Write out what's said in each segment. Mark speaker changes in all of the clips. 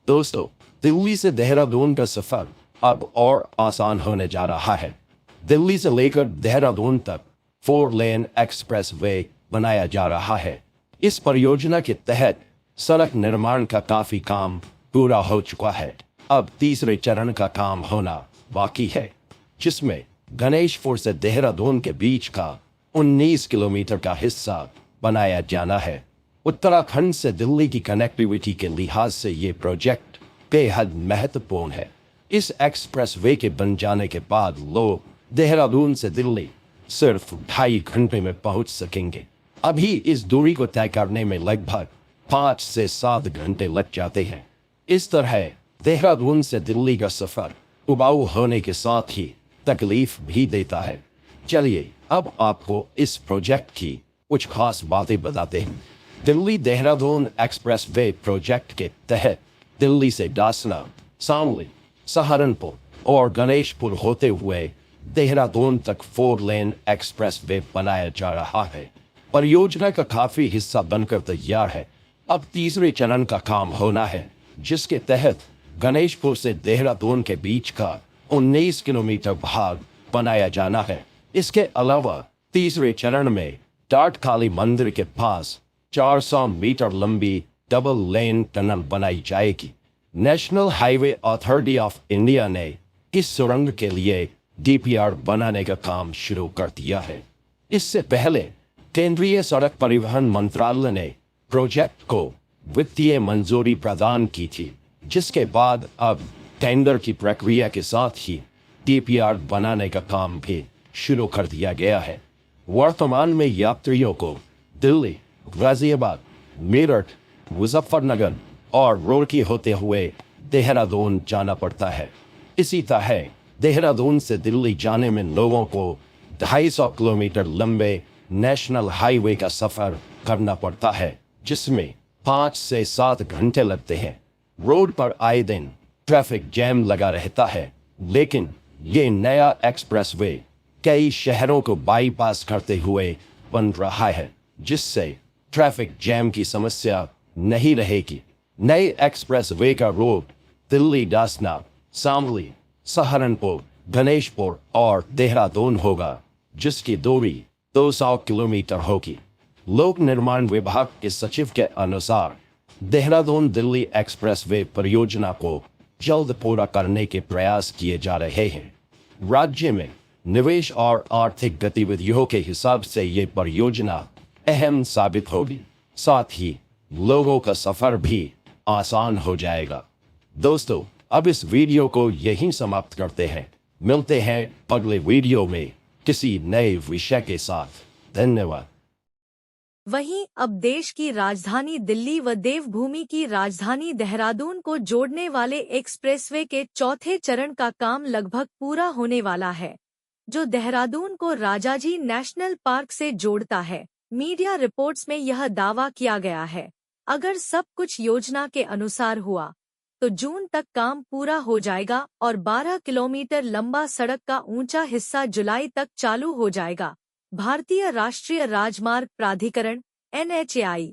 Speaker 1: दोस्तों, दिल्ली से देहरादून का सफर अब और आसान होने जा रहा है। दिल्ली से लेकर देहरादून तक 4 लेन एक्सप्रेस वे बनाया जा रहा है। इस परियोजना के तहत सड़क निर्माण का काफी काम पूरा हो चुका है। अब तीसरे चरण का काम होना बाकी है, जिसमें गणेशपुर से देहरादून के बीच का 19 किलोमीटर का हिस्सा बनाया जाना है। उत्तराखंड से दिल्ली की कनेक्टिविटी के लिहाज से ये प्रोजेक्ट बेहद महत्वपूर्ण है। इस एक्सप्रेस वे के बन जाने के बाद लोग देहरादून से दिल्ली सिर्फ 2.5 घंटे में पहुंच सकेंगे। अभी इस दूरी को तय करने में लगभग 5 से 7 घंटे लग जाते हैं। इस तरह देहरादून से दिल्ली का सफर उबाऊ होने के साथ ही तकलीफ भी देता है। चलिए अब आपको इस प्रोजेक्ट की कुछ खास बातें बताते हैं। Delhi Dehradun express way project के तहत दिल्ली से डासना, शामली, सहारनपुर और गणेशपुर होते हुए देहरादून तक 4 लेन एक्सप्रेस वे बनाया जा रहा है। परियोजना का काफी हिस्सा बनकर तैयार है। अब तीसरे चरण का काम होना है, जिसके तहत गणेशपुर से देहरादून के बीच का 19 किलोमीटर भाग बनाया जाना है। इसके अलावा तीसरे चरण में टाटकाली मंदिर के पास 400 मीटर लंबी डबल लेन टनल बनाई जाएगी। National highway authority of India ने इस सुरंग के लिए डीपीआर बनाने का काम शुरू कर दिया है। इससे पहले केंद्रीय सड़क परिवहन मंत्रालय ने प्रोजेक्ट को वित्तीय मंजूरी प्रदान की थी, जिसके बाद अब टेंडर की प्रक्रिया के साथ ही डीपीआर बनाने का काम भी शुरू कर दिया गया है। वर्तमान में यात्रियों को दिल्ली, गाजियाबाद, मेरठ, मुजफ्फरनगर और रुड़की होते हुए देहरादून जाना पड़ता है। इसी तरह देहरादून से दिल्ली जाने में लोगों को 250 किलोमीटर लंबे नेशनल हाईवे का सफर करना पड़ता है, जिसमें 5 से 7 घंटे लगते हैं। रोड पर आए दिन ट्रैफिक जैम लगा रहता है, लेकिन ये नया एक्सप्रेस वे कई शहरों को बाईपास करते हुए बन रहा है, जिससे ट्रैफिक जैम की समस्या नहीं रहेगी। नए एक्सप्रेस वे का रूट दिल्ली डासना, शामली, सहारनपुर, गणेशपुर और देहरादून होगा, जिसकी दूरी 200 किलोमीटर होगी। लोक निर्माण विभाग के सचिव के अनुसार देहरादून दिल्ली एक्सप्रेस वे परियोजना को जल्द पूरा करने के प्रयास किए जा रहे हैं। राज्य में निवेश और आर्थिक गतिविधियों के हिसाब से ये परियोजना अहम साबित होगी, साथ ही लोगों का सफर भी आसान हो जाएगा। दोस्तों, अब इस वीडियो को यहीं समाप्त करते हैं। मिलते हैं अगले वीडियो में किसी नए विषय के साथ। धन्यवाद।
Speaker 2: वहीं अब देश की राजधानी दिल्ली व देवभूमि की राजधानी देहरादून को जोड़ने वाले एक्सप्रेसवे के चौथे चरण का काम लगभग पूरा होने वाला है, जो देहरादून को राजाजी नेशनल पार्क से जोड़ता है। मीडिया रिपोर्ट्स में यह दावा किया गया है, अगर सब कुछ योजना के अनुसार हुआ तो जून तक काम पूरा हो जाएगा और 12 किलोमीटर लंबा सड़क का ऊंचा हिस्सा जुलाई तक चालू हो जाएगा। भारतीय राष्ट्रीय राजमार्ग प्राधिकरण (NHAI)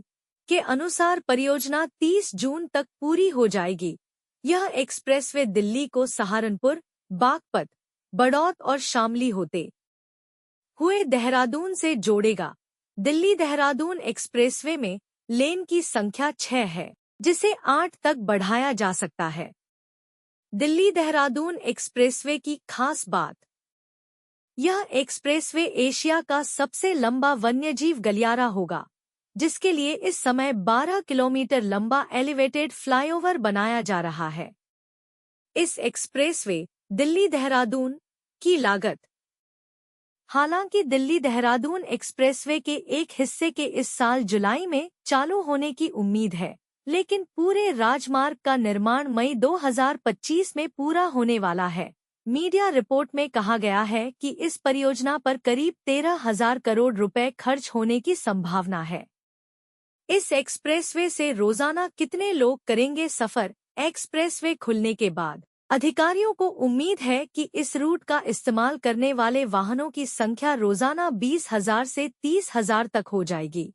Speaker 2: के अनुसार परियोजना 30 जून तक पूरी हो जाएगी। यह एक्सप्रेसवे दिल्ली को सहारनपुर, बागपत, बड़ौत और शामली होते हुए देहरादून से जोड़ेगा। दिल्ली देहरादून एक्सप्रेसवे में लेन की संख्या 6 है, जिसे 8 तक बढ़ाया जा सकता है। दिल्ली देहरादून एक्सप्रेसवे की खास बात, यह एक्सप्रेसवे एशिया का सबसे लंबा वन्यजीव गलियारा होगा, जिसके लिए इस समय 12 किलोमीटर लंबा एलिवेटेड फ्लाईओवर बनाया जा रहा है। इस एक्सप्रेसवे दिल्ली देहरादून की लागत, हालांकि दिल्ली देहरादून एक्सप्रेसवे के एक हिस्से के इस साल जुलाई में चालू होने की उम्मीद है, लेकिन पूरे राजमार्ग का निर्माण मई 2025 में पूरा होने वाला है। मीडिया रिपोर्ट में कहा गया है कि इस परियोजना पर करीब 13,000 करोड़ रुपए खर्च होने की संभावना है। इस एक्सप्रेसवे से रोजाना कितने लोग करेंगे सफर? एक्सप्रेसवे खुलने के बाद अधिकारियों को उम्मीद है कि इस रूट का इस्तेमाल करने वाले वाहनों की संख्या रोजाना 20,000 से 30,000 तक हो जाएगी।